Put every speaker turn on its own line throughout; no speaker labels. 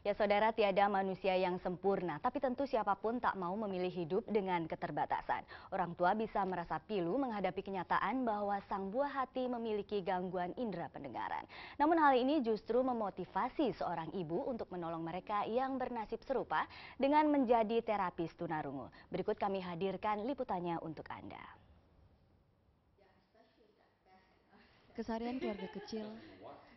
Ya saudara, tiada manusia yang sempurna, tapi tentu siapapun tak mau memilih hidup dengan keterbatasan. Orang tua bisa merasa pilu menghadapi kenyataan bahwa sang buah hati memiliki gangguan indera pendengaran. Namun hal ini justru memotivasi seorang ibu untuk menolong mereka yang bernasib serupa dengan menjadi terapis tunarungu. Berikut kami hadirkan liputannya untuk Anda.
Keseharian keluarga kecil,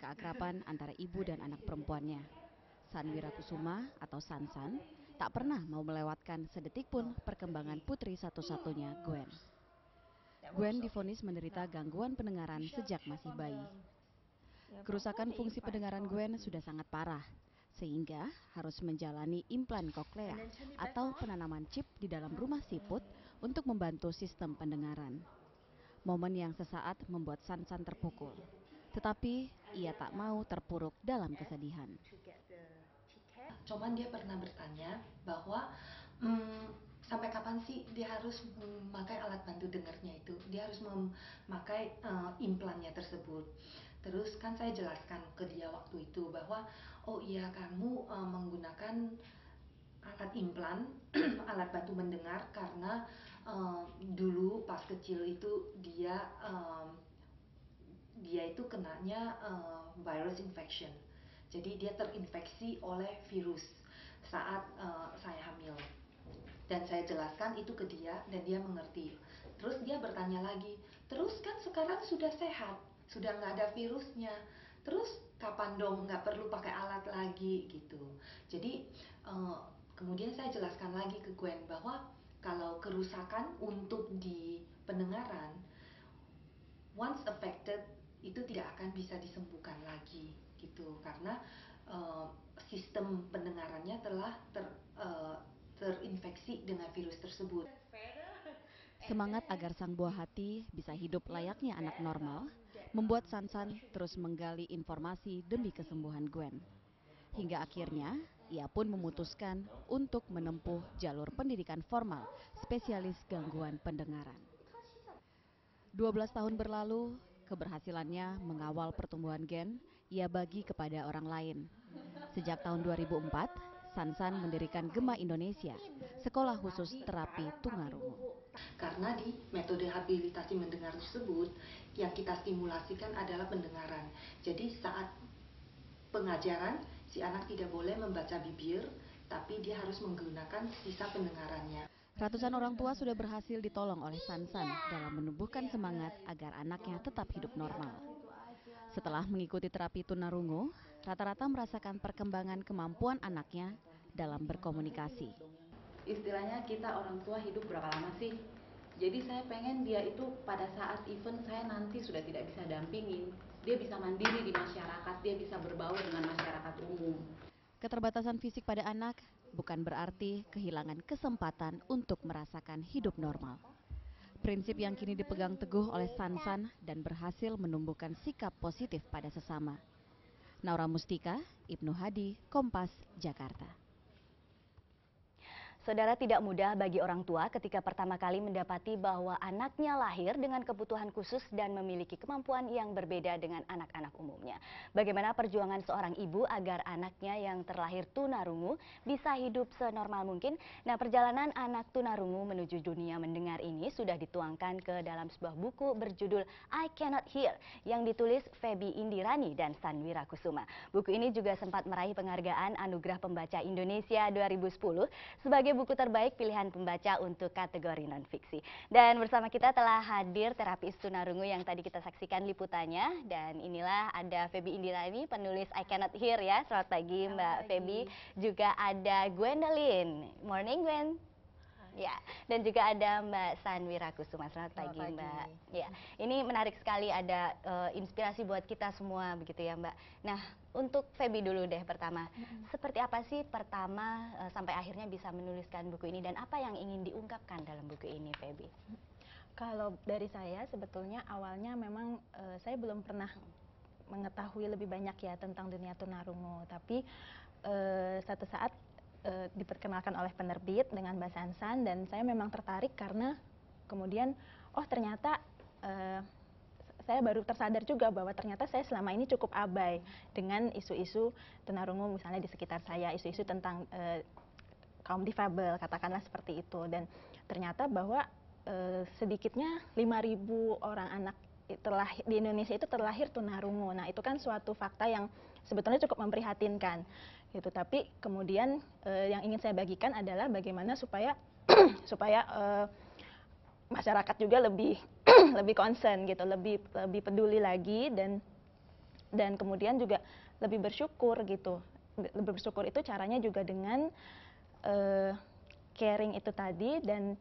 keakraban antara ibu dan anak perempuannya. San Wirakusuma atau Sansan tak pernah mau melewatkan sedetik pun perkembangan putri satu-satunya Gwen. Gwen divonis menderita gangguan pendengaran sejak masih bayi. Kerusakan fungsi pendengaran Gwen sudah sangat parah, sehingga harus menjalani implan koklea atau penanaman chip di dalam rumah siput untuk membantu sistem pendengaran. Momen yang sesaat membuat Sansan terpukul, tetapi ia tak mau terpuruk dalam kesedihan.
Cuman dia pernah bertanya bahwa sampai kapan sih dia harus memakai alat bantu dengarnya itu, dia harus memakai implannya tersebut. Terus kan saya jelaskan ke dia waktu itu bahwa oh iya, kamu menggunakan alat implan, alat bantu mendengar karena dulu pas kecil itu dia itu kenanya virus infection. Jadi dia terinfeksi oleh virus saat saya hamil. Dan saya jelaskan itu ke dia dan dia mengerti. Terus dia bertanya lagi, terus kan sekarang sudah sehat, sudah nggak ada virusnya. Terus kapan dong nggak perlu pakai alat lagi gitu. Jadi kemudian saya jelaskan lagi ke Gwen bahwa kalau kerusakan untuk di pendengaran, once affected itu tidak akan bisa disembuhkan lagi gitu, karena sistem pendengarannya telah terinfeksi dengan virus tersebut.
Semangat agar sang buah hati bisa hidup layaknya anak normal membuat Sansan terus menggali informasi demi kesembuhan Gwen. Hingga akhirnya ia pun memutuskan untuk menempuh jalur pendidikan formal spesialis gangguan pendengaran. 12 tahun berlalu, keberhasilannya mengawal pertumbuhan gen ia bagi kepada orang lain. Sejak tahun 2004, Sansan mendirikan Gema Indonesia, sekolah khusus terapi tunarungu.
Karena di metode habilitasi mendengar tersebut, yang kita stimulasikan adalah pendengaran. Jadi saat pengajaran, si anak tidak boleh membaca bibir, tapi dia harus menggunakan sisa pendengarannya.
Ratusan orang tua sudah berhasil ditolong oleh Sansan dalam menumbuhkan semangat agar anaknya tetap hidup normal. Setelah mengikuti terapi tunarungu, rata-rata merasakan perkembangan kemampuan anaknya dalam berkomunikasi.
Istilahnya kita orang tua hidup berapa lama sih? Jadi saya pengen dia itu pada saat event saya nanti sudah tidak bisa dampingin, dia bisa mandiri di masyarakat, dia bisa berbaur dengan masyarakat umum.
Keterbatasan fisik pada anak bukan berarti kehilangan kesempatan untuk merasakan hidup normal. Prinsip yang kini dipegang teguh oleh Sansan dan berhasil menumbuhkan sikap positif pada sesama. Naura Mustika, Ibnu Hadi, Kompas, Jakarta.
Saudara, tidak mudah bagi orang tua ketika pertama kali mendapati bahwa anaknya lahir dengan kebutuhan khusus dan memiliki kemampuan yang berbeda dengan anak-anak umumnya. Bagaimana perjuangan seorang ibu agar anaknya yang terlahir tunarungu bisa hidup senormal mungkin? Nah, perjalanan anak tunarungu menuju dunia mendengar ini sudah dituangkan ke dalam sebuah buku berjudul I Cannot Hear yang ditulis Feby Indirani dan San Wirakusuma. Buku ini juga sempat meraih penghargaan Anugerah Pembaca Indonesia 2010 sebagai buku terbaik pilihan pembaca untuk kategori non-fiksi. Dan bersama kita telah hadir terapis tunarungu yang tadi kita saksikan liputannya. Dan inilah ada Feby Indirani, penulis I Cannot Hear ya. Selamat pagi Mbak Feby. Juga ada Gwendolyn. Morning Gwen. Ya, dan juga ada Mbak San Wirakusuma. Selamat pagi Mbak. Ya, ini menarik sekali, ada inspirasi buat kita semua begitu ya Mbak. Nah, untuk Feby dulu deh pertama. Seperti apa sih pertama sampai akhirnya bisa menuliskan buku ini dan apa yang ingin diungkapkan dalam buku ini Feby?
Kalau dari saya sebetulnya awalnya memang saya belum pernah mengetahui lebih banyak ya tentang dunia tunarungu, tapi satu saat diperkenalkan oleh penerbit dengan Mbak Sansan dan saya memang tertarik karena kemudian oh ternyata saya baru tersadar juga bahwa ternyata saya selama ini cukup abai dengan isu-isu tunarungu misalnya di sekitar saya, isu-isu tentang kaum difabel, katakanlah seperti itu. Dan ternyata bahwa sedikitnya 5.000 orang anak di Indonesia itu terlahir tunarungu. Nah, itu kan suatu fakta yang sebetulnya cukup memprihatinkan gitu. Tapi kemudian yang ingin saya bagikan adalah bagaimana supaya supaya masyarakat juga lebih lebih concern gitu, lebih peduli lagi, dan kemudian juga lebih bersyukur gitu. Lebih bersyukur itu caranya juga dengan caring itu tadi, dan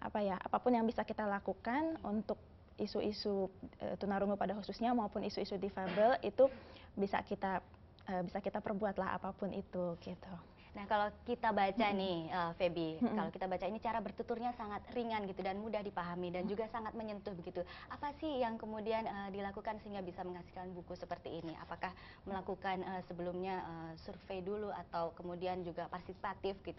apapun yang bisa kita lakukan untuk isu-isu tunarungu pada khususnya maupun isu-isu difabel itu bisa kita perbuat lah apapun itu gitu.
Nah, kalau kita baca nih, Feby, kalau kita baca ini cara bertuturnya sangat ringan gitu dan mudah dipahami dan juga sangat menyentuh begitu. Apa sih yang kemudian dilakukan sehingga bisa menghasilkan buku seperti ini? Apakah melakukan sebelumnya survei dulu atau kemudian juga partisipatif gitu,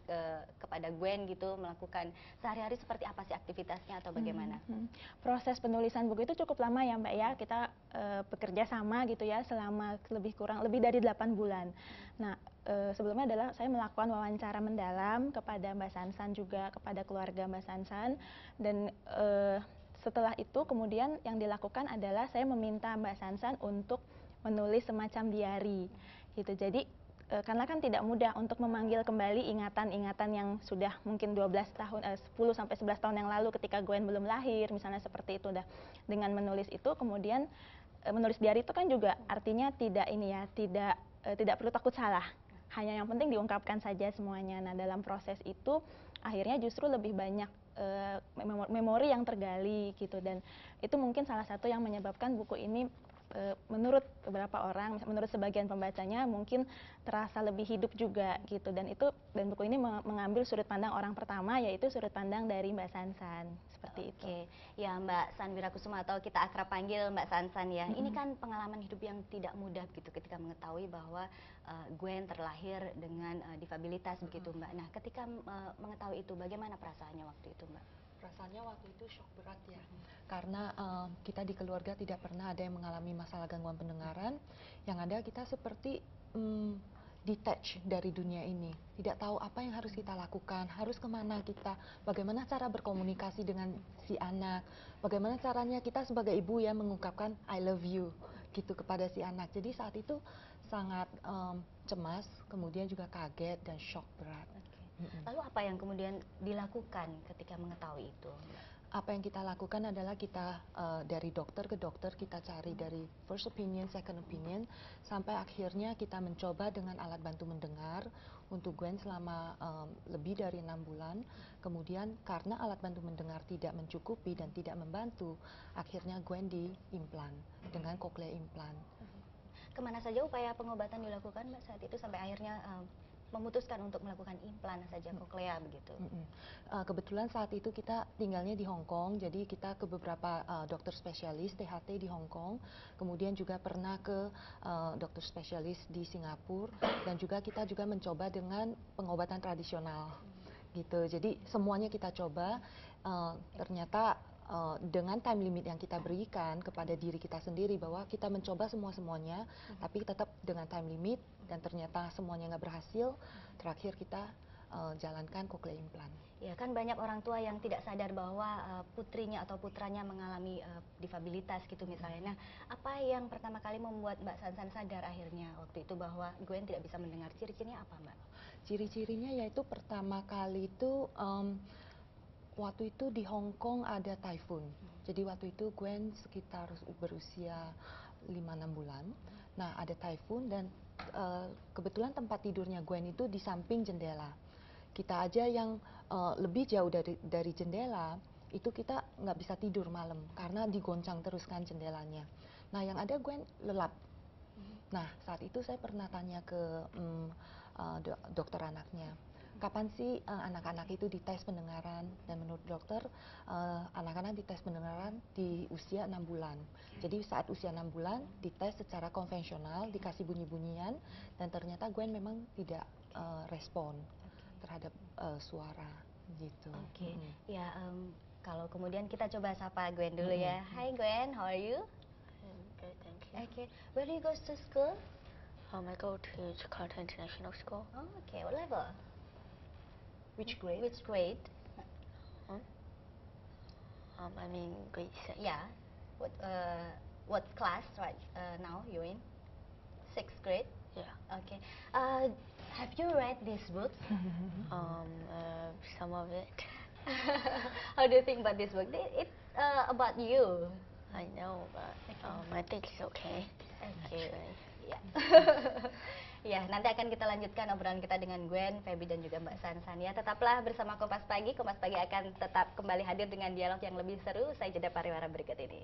kepada Gwen gitu, melakukan sehari-hari seperti apa sih aktivitasnya atau bagaimana?
Proses penulisan buku itu cukup lama ya Mbak ya. Kita bekerja sama gitu ya selama lebih dari 8 bulan. Nah, sebelumnya adalah saya melakukan wawancara mendalam kepada Mbak Sansan, juga kepada keluarga Mbak Sansan, dan setelah itu kemudian yang dilakukan adalah saya meminta Mbak Sansan untuk menulis semacam diary gitu. Jadi karena kan tidak mudah untuk memanggil kembali ingatan-ingatan yang sudah mungkin 12 tahun, 10 sampai 11 tahun yang lalu ketika Gwen belum lahir, misalnya seperti itu. Dengan menulis itu kemudian menulis diary itu kan juga artinya tidak perlu takut salah. Hanya yang penting diungkapkan saja semuanya. Nah, dalam proses itu akhirnya justru lebih banyak memori yang tergali gitu, dan itu mungkin salah satu yang menyebabkan buku ini menurut beberapa orang, menurut sebagian pembacanya mungkin terasa lebih hidup juga gitu. Dan buku ini mengambil sudut pandang orang pertama, yaitu sudut pandang dari Mbak Sansan seperti itu.
Ya, Mbak San Wirakusuma atau kita akrab panggil Mbak Sansan ya. Ini kan pengalaman hidup yang tidak mudah gitu ketika mengetahui bahwa Gwen terlahir dengan difabilitas begitu Mbak. Nah, ketika mengetahui itu bagaimana perasaannya waktu itu Mbak?
Rasanya waktu itu shock berat ya, karena kita di keluarga tidak pernah ada yang mengalami masalah gangguan pendengaran. Yang ada kita seperti detach dari dunia ini, tidak tahu apa yang harus kita lakukan, harus kemana kita, bagaimana cara berkomunikasi dengan si anak, bagaimana caranya kita sebagai ibu ya mengungkapkan I love you gitu kepada si anak. Jadi saat itu sangat cemas, kemudian juga kaget dan shock berat.
Lalu apa yang kemudian dilakukan ketika mengetahui itu?
Apa yang kita lakukan adalah kita dari dokter ke dokter, kita cari dari first opinion, second opinion, sampai akhirnya kita mencoba dengan alat bantu mendengar untuk Gwen selama lebih dari 6 bulan. Kemudian karena alat bantu mendengar tidak mencukupi dan tidak membantu, akhirnya Gwen diimplan dengan cochlea implant.
Kemana saja upaya pengobatan dilakukan Mbak saat itu sampai akhirnya memutuskan untuk melakukan implan saja koklea begitu?
Kebetulan saat itu kita tinggalnya di Hong Kong, jadi kita ke beberapa dokter spesialis THT di Hong Kong, kemudian juga pernah ke dokter spesialis di Singapura, dan juga kita juga mencoba dengan pengobatan tradisional gitu. Jadi semuanya kita coba, ternyata dengan time limit yang kita berikan kepada diri kita sendiri bahwa kita mencoba semuanya, tapi tetap dengan time limit, dan ternyata semuanya nggak berhasil. Terakhir kita jalankan cochlea implant.
Ya kan banyak orang tua yang tidak sadar bahwa putrinya atau putranya mengalami difabilitas gitu misalnya. Nah, apa yang pertama kali membuat Mbak Sansan sadar akhirnya waktu itu bahwa Gwen tidak bisa mendengar? Ciri-cirinya apa Mbak?
Ciri-cirinya yaitu pertama kali itu waktu itu di Hong Kong ada typhoon. Jadi waktu itu Gwen sekitar berusia 5-6 bulan. Nah, ada typhoon dan kebetulan tempat tidurnya Gwen itu di samping jendela. Kita aja yang lebih jauh dari jendela, itu kita nggak bisa tidur malam karena digoncang terus kan jendelanya. Nah, yang ada Gwen lelap. Nah, saat itu saya pernah tanya ke dokter anaknya, kapan sih anak-anak itu dites pendengaran, dan menurut dokter anak-anak dites pendengaran di usia 6 bulan. Jadi saat usia 6 bulan dites secara konvensional, dikasih bunyi-bunyian, dan ternyata Gwen memang tidak respon terhadap suara gitu.
Ya, kalau kemudian kita coba sapa Gwen dulu ya. Hai Gwen, how are you? Okay. Where do you go to school?
I go to Jakarta International School.
Oh, okay. What level?
Which grade?
Which grade?
I mean grade 6.
Yeah. What class right now you in? Sixth grade.
Yeah.
Okay. Have you read this book?
Some of it.
How do you think about this book? It's about you.
I know, but I think it's okay.
Okay.
Actually.
Ya. Ya, nanti akan kita lanjutkan obrolan kita dengan Gwen, Feby dan juga Mbak Sansan ya. Tetaplah bersama Kompas Pagi. Kompas Pagi akan tetap kembali hadir dengan dialog yang lebih seru. Saya jeda pariwara berikut ini.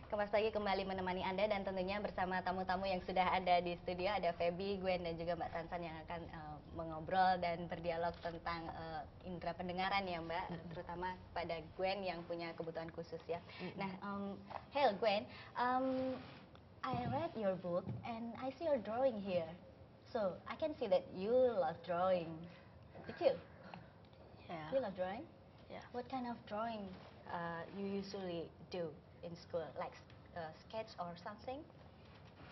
Kompas Pagi kembali menemani Anda dan tentunya bersama tamu-tamu yang sudah ada di studio. Ada Feby, Gwen dan juga Mbak Sansan yang akan mengobrol dan berdialog tentang indera pendengaran ya Mbak, terutama pada Gwen yang punya kebutuhan khusus ya. Nah, hey Gwen, I read your book and I see your drawing here. So, I can see that you love drawing. Did you?
Yeah.
You love drawing?
Yeah.
What kind of drawing you usually do in school, like sketch or something?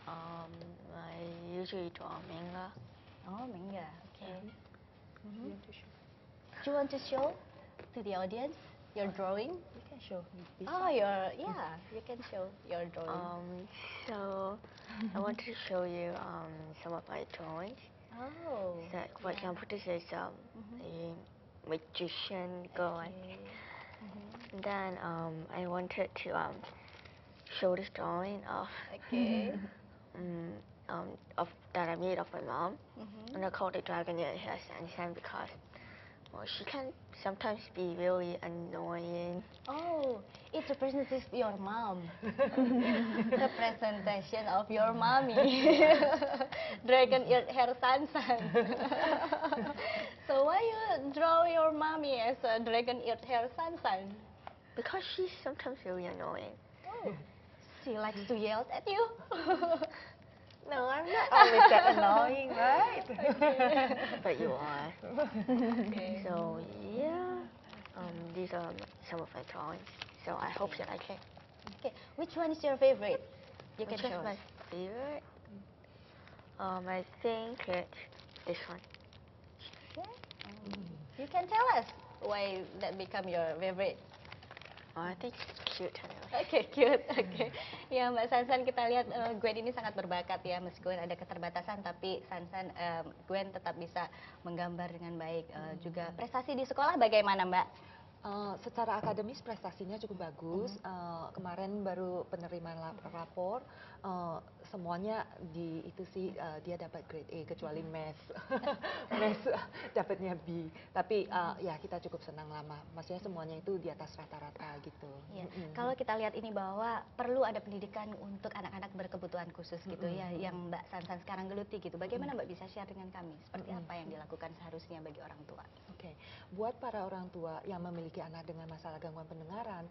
I usually draw manga.
Oh, manga. Okay.
You want to show?
Do you want to show to the audience your drawing?
You can show.
Oh, you can show your drawing.
So I want to show you some of my drawings.
Oh.
So, for example, this is a magician girl.
Okay.
And then I wanted to show this drawing of
Okay.
of that I made of my mom,
Mhm.
and I called it Dragon Ear Hair Sansan because she can sometimes be really annoying.
Oh, it represents your mom. Representation of your mommy. Dragon-eared hair Sansan. So why you draw your mommy as a dragon-eared hair Sansan?
Because she's sometimes really annoying.
Oh, she likes to yell at you.
No, I'm not always that annoying, right? But you are.
Okay.
So yeah, these are some of my drawings. So I hope you like it.
Okay, which one is your favorite? You can
Which
show
is my
us.
favorite? I think it's this one.
Yeah. You can tell us why that become your favorite.
I think it's cute anyway.
Oke, cute. Oke. Ya, Mbak Sansan, kita lihat Gwen ini sangat berbakat ya, meskipun ada keterbatasan, tapi Sansan, Gwen tetap bisa menggambar dengan baik. Juga prestasi di sekolah bagaimana, Mbak?
Secara akademis prestasinya cukup bagus. Kemarin baru penerimaan rapor, semuanya itu sih dia dapat grade A kecuali math, math dapatnya B. Tapi ya kita cukup senang lama. Maksudnya semuanya itu di atas rata-rata gitu.
Ya. Kalau kita lihat ini bahwa perlu ada pendidikan untuk anak-anak berkebutuhan khusus gitu ya, yang Mbak Sansan sekarang geluti gitu. Bagaimana Mbak bisa share dengan kami? Seperti apa yang dilakukan seharusnya bagi orang tua?
Oke, buat para orang tua yang memiliki anak dengan masalah gangguan pendengaran,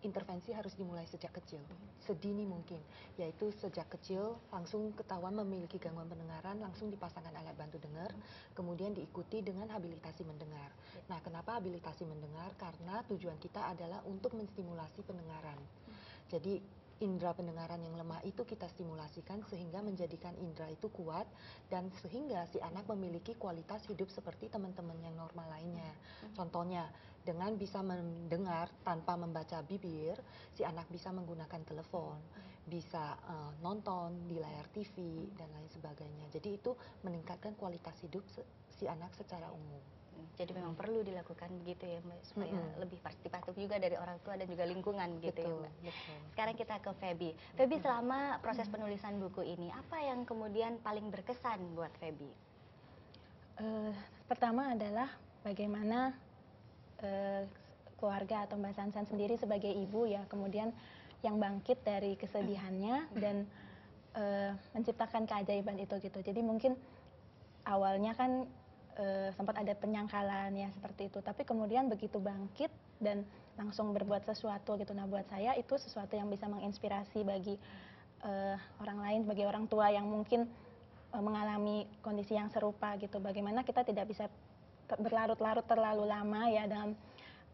intervensi harus dimulai sejak kecil, sedini mungkin, yaitu sejak kecil langsung ketahuan memiliki gangguan pendengaran, langsung dipasangkan alat bantu dengar, kemudian diikuti dengan habilitasi mendengar. Nah, kenapa habilitasi mendengar? Karena tujuan kita adalah untuk menstimulasi pendengaran. Jadi indera pendengaran yang lemah itu kita stimulasikan sehingga menjadikan indera itu kuat dan sehingga si anak memiliki kualitas hidup seperti teman-teman yang normal lainnya. Contohnya, dengan bisa mendengar tanpa membaca bibir, si anak bisa menggunakan telepon, bisa nonton di layar TV dan lain sebagainya. Jadi itu meningkatkan kualitas hidup si anak secara umum.
Jadi memang perlu dilakukan begitu ya Mbak, supaya lebih partisipatif juga dari orang tua dan juga lingkungan gitu ya Mbak.
Betul.
Sekarang kita ke Feby. Feby, selama proses penulisan buku ini, apa yang kemudian paling berkesan buat Feby?
Pertama adalah bagaimana keluarga atau Mbak Sansan sendiri sebagai ibu ya, kemudian yang bangkit dari kesedihannya dan menciptakan keajaiban itu gitu. Jadi mungkin awalnya kan sempat ada penyangkalan ya seperti itu, tapi kemudian begitu bangkit dan langsung berbuat sesuatu gitu. Nah, buat saya itu sesuatu yang bisa menginspirasi bagi orang lain, bagi orang tua yang mungkin mengalami kondisi yang serupa gitu. Bagaimana kita tidak bisa berlarut-larut terlalu lama ya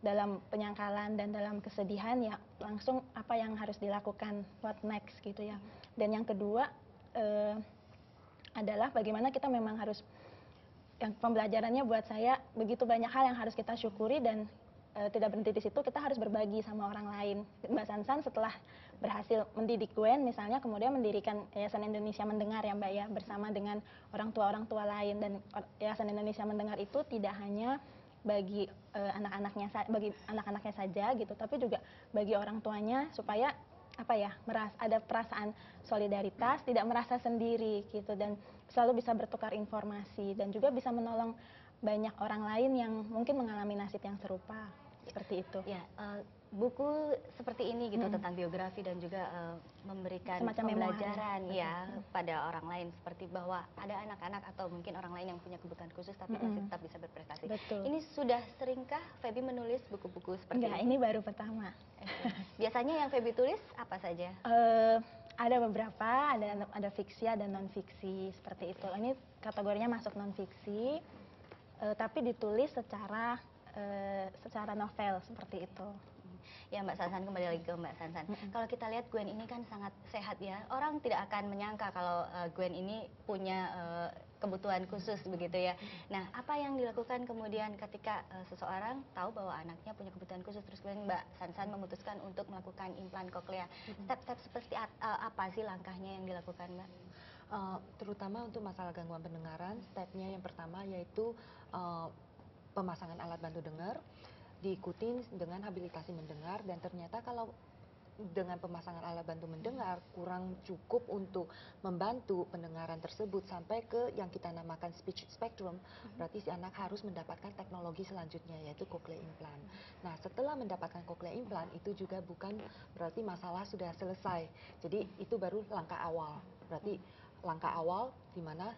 dalam penyangkalan dan dalam kesedihan, ya langsung apa yang harus dilakukan, what next gitu ya. Dan yang kedua adalah bagaimana kita memang harus, yang pembelajarannya buat saya begitu banyak hal yang harus kita syukuri dan tidak berhenti di situ, kita harus berbagi sama orang lain. Mbak Sansan setelah berhasil mendidik Gwen misalnya, kemudian mendirikan Yayasan Indonesia Mendengar ya Mbak ya, bersama dengan orang tua lain. Dan Yayasan Indonesia Mendengar itu tidak hanya bagi anak-anaknya saja gitu, tapi juga bagi orang tuanya, supaya apa ya, ada perasaan solidaritas, tidak merasa sendiri gitu, dan selalu bisa bertukar informasi dan juga bisa menolong banyak orang lain yang mungkin mengalami nasib yang serupa seperti itu.
Ya, buku seperti ini gitu tentang biografi dan juga memberikan
Semacam
pembelajaran ya pada orang lain, seperti bahwa ada anak-anak atau mungkin orang lain yang punya kebutuhan khusus tapi masih tetap bisa berprestasi.
Betul.
Ini sudah seringkah Feby menulis buku-buku seperti
Enggak, ini baru pertama.
Biasanya yang Feby tulis apa saja?
Ada beberapa, ada fiksi, ada non fiksi seperti itu. Ini kategorinya masuk non fiksi, tapi ditulis secara novel seperti itu.
Ya Mbak Sansan, kembali lagi ke Mbak Sansan. Kalau kita lihat Gwen ini kan sangat sehat ya. Orang tidak akan menyangka kalau Gwen ini punya kebutuhan khusus begitu ya. Nah, apa yang dilakukan kemudian ketika seseorang tahu bahwa anaknya punya kebutuhan khusus, terus kemudian Mbak Sansan memutuskan untuk melakukan implan koklea. Step-step seperti apa sih langkahnya yang dilakukan Mbak?
Terutama untuk masalah gangguan pendengaran, stepnya yang pertama yaitu pemasangan alat bantu dengar, diikuti dengan habilitasi mendengar, dan ternyata kalau dengan pemasangan alat bantu mendengar kurang cukup untuk membantu pendengaran tersebut sampai ke yang kita namakan speech spectrum, berarti si anak harus mendapatkan teknologi selanjutnya yaitu cochlear implant. Nah, setelah mendapatkan cochlear implant itu juga bukan berarti masalah sudah selesai. Jadi itu baru langkah awal. Berarti langkah awal di mana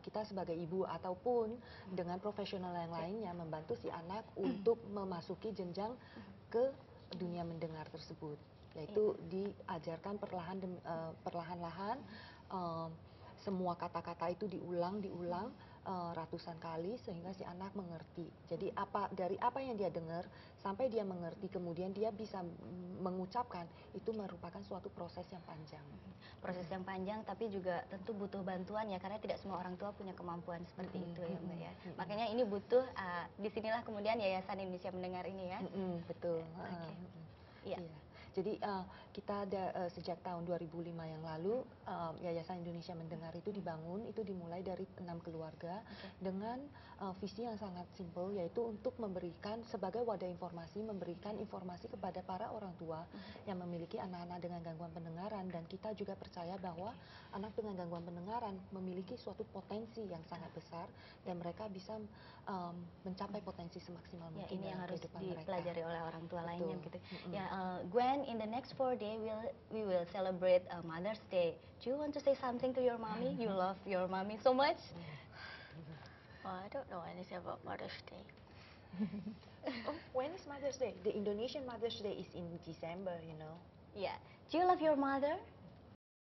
kita sebagai ibu ataupun dengan profesional yang lainnya membantu si anak untuk memasuki jenjang ke dunia mendengar tersebut, yaitu diajarkan perlahan-lahan semua kata-kata itu diulang ratusan kali sehingga si anak mengerti. Jadi dari apa yang dia dengar sampai dia mengerti kemudian dia bisa mengucapkan, itu merupakan suatu proses yang panjang.
Proses yang panjang, tapi juga tentu butuh bantuan ya, karena tidak semua orang tua punya kemampuan seperti itu ya Mbak ya. Makanya ini butuh, disinilah kemudian Yayasan Indonesia Mendengar ini ya.
Betul.
Iya.
Jadi kita ada sejak tahun 2005 yang lalu Yayasan Indonesia Mendengar itu dibangun, itu dimulai dari 6 keluarga dengan visi yang sangat simpel, yaitu untuk memberikan sebagai wadah informasi, memberikan informasi kepada para orang tua yang memiliki anak-anak dengan gangguan pendengaran, dan kita juga percaya bahwa anak dengan gangguan pendengaran memiliki suatu potensi yang sangat besar dan mereka bisa mencapai potensi semaksimal mungkin.
Ini yang harus dipelajari oleh orang tua lainnya gitu. Ya, Gwen, in the next 4 days we will celebrate Mother's Day. Do you want to say something to your mommy? You love your mommy so much?
Well, I don't know anything about Mother's Day.
When is Mother's Day? The Indonesian Mother's Day is in December, you know.
Yeah. Do you love your mother?